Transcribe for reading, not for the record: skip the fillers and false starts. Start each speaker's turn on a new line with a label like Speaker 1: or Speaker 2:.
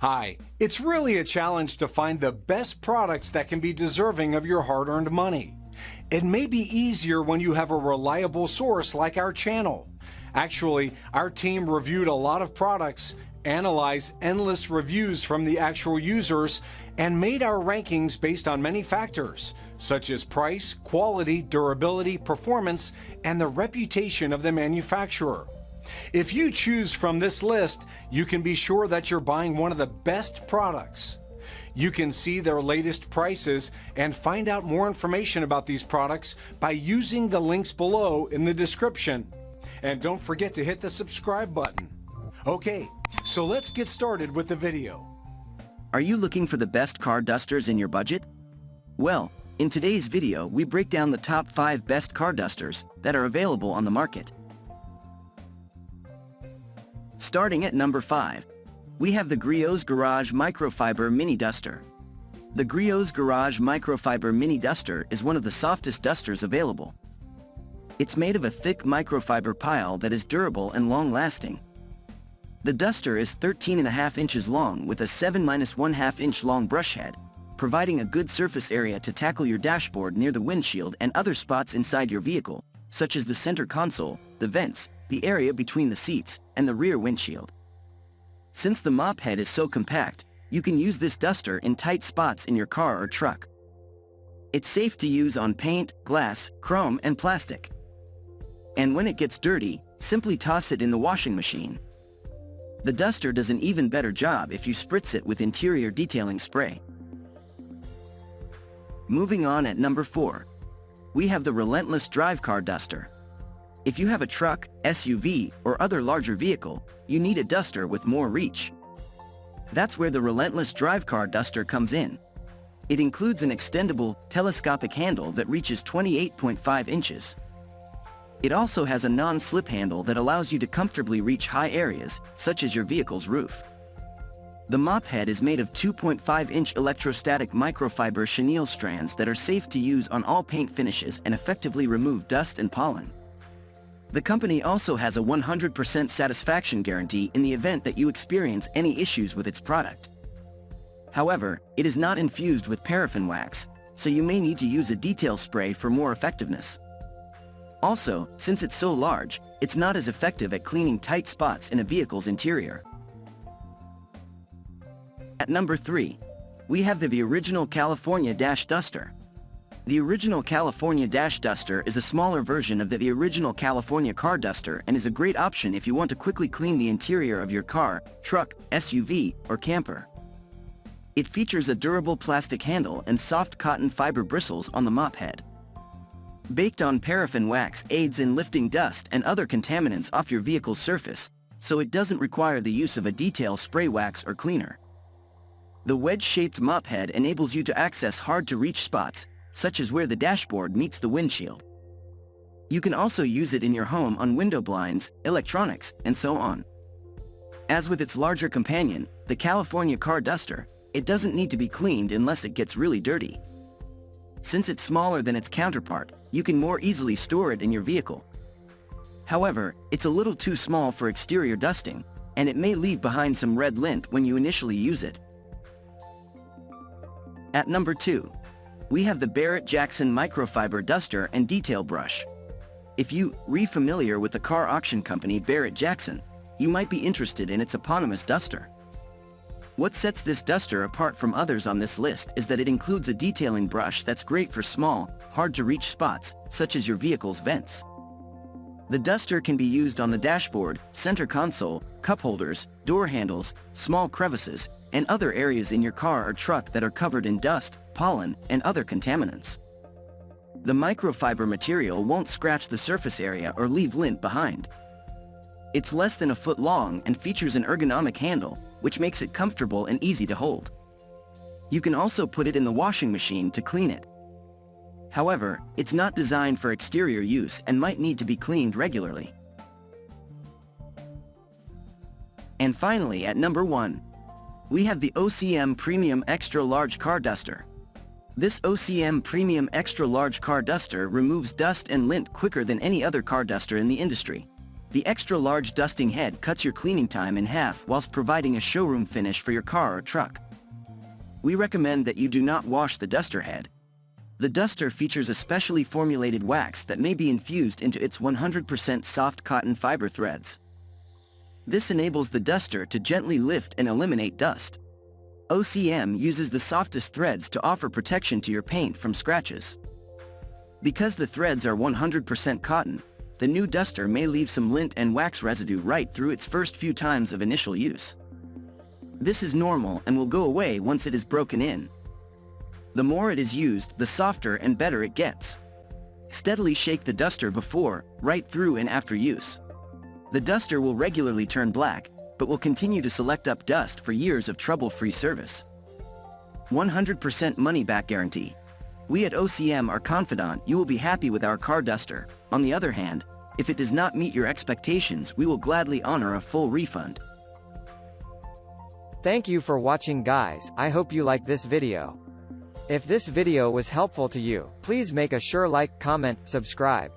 Speaker 1: Hi, it's really a challenge to find the best products that can be deserving of your hard-earned money. It may be easier when you have a reliable source like our channel. Actually, our team reviewed a lot of products, analyzed endless reviews from the actual users, and made our rankings based on many factors, such as price, quality, durability, performance, and the reputation of the manufacturer. If you choose from this list, you can be sure that you're buying one of the best products. You can see their latest prices and find out more information about these products by using the links below in the description. And don't forget to hit the subscribe button. Okay, so let's get started with the video.
Speaker 2: Are you looking for the best car dusters in your budget? Well, in today's video we break down the top 5 best car dusters that are available on the market. Starting at number 5, we have the Grio's Garage Microfiber Mini Duster. The Grio's Garage Microfiber Mini Duster is one of the softest dusters available. It's made of a thick microfiber pile that is durable and long-lasting. The duster is 13.5 inches long with a 7-1/2 inch long brush head, providing a good surface area to tackle your dashboard near the windshield and other spots inside your vehicle, such as the center console, the vents, the area between the seats, and the rear windshield. Since the mop head is so compact, you can use this duster in tight spots in your car or truck. It's safe to use on paint, glass, chrome, and plastic. And when it gets dirty, simply toss it in the washing machine. The duster does an even better job if you spritz it with interior detailing spray. Moving on at number 4, we have the Relentless Drive Car Duster. If you have a truck, SUV, or other larger vehicle, you need a duster with more reach. That's where the Relentless Drive Car Duster comes in. It includes an extendable, telescopic handle that reaches 28.5 inches. It also has a non-slip handle that allows you to comfortably reach high areas, such as your vehicle's roof. The mop head is made of 2.5-inch electrostatic microfiber chenille strands that are safe to use on all paint finishes and effectively remove dust and pollen. The company also has a 100% satisfaction guarantee in the event that you experience any issues with its product. However, it is not infused with paraffin wax, so you may need to use a detail spray for more effectiveness. Also, since it's so large, it's not as effective at cleaning tight spots in a vehicle's interior. At number 3, we have the Original California Dash Duster. The Original California Dash Duster is a smaller version of the Original California Car Duster and is a great option if you want to quickly clean the interior of your car, truck, SUV, or camper. It features a durable plastic handle and soft cotton fiber bristles on the mop head. Baked on paraffin wax aids in lifting dust and other contaminants off your vehicle's surface, so it doesn't require the use of a detail spray wax or cleaner. The wedge-shaped mop head enables you to access hard-to-reach spots, such as where the dashboard meets the windshield. You can also use it in your home on window blinds, electronics, and so on. As with its larger companion, the California Car Duster, it doesn't need to be cleaned unless it gets really dirty. Since it's smaller than its counterpart, you can more easily store it in your vehicle. However, it's a little too small for exterior dusting, and it may leave behind some red lint when you initially use it. At number 2, we have the Barrett-Jackson Microfiber Duster and Detail Brush. If you are familiar with the car auction company Barrett-Jackson, you might be interested in its eponymous duster. What sets this duster apart from others on this list is that it includes a detailing brush that's great for small, hard-to-reach spots, such as your vehicle's vents. The duster can be used on the dashboard, center console, cup holders, door handles, small crevices, and other areas in your car or truck that are covered in dust, pollen, and other contaminants. The microfiber material won't scratch the surface area or leave lint behind. It's less than a foot long and features an ergonomic handle, which makes it comfortable and easy to hold. You can also put it in the washing machine to clean it. However, it's not designed for exterior use and might need to be cleaned regularly. And finally, at number 1, we have the OCM Premium Extra Large Car Duster. This OCM Premium Extra Large Car Duster removes dust and lint quicker than any other car duster in the industry. The extra-large dusting head cuts your cleaning time in half whilst providing a showroom finish for your car or truck. We recommend that you do not wash the duster head. The duster features a specially formulated wax that may be infused into its 100% soft cotton fiber threads. This enables the duster to gently lift and eliminate dust. OCM uses the softest threads to offer protection to your paint from scratches. Because the threads are 100% cotton, the new duster may leave some lint and wax residue right through its first few times of initial use. This is normal and will go away once it is broken in. The more it is used, the softer and better it gets. Steadily shake the duster before, right through and after use. The duster will regularly turn black, but will continue to select up dust for years of trouble-free service. 100% money-back guarantee. We at OCM are confident you will be happy with our car duster. On the other hand, if it does not meet your expectations, we will gladly honor a full refund.
Speaker 3: Thank you for watching, guys. I hope you like this video. If this video was helpful to you, please make a sure like, comment, subscribe.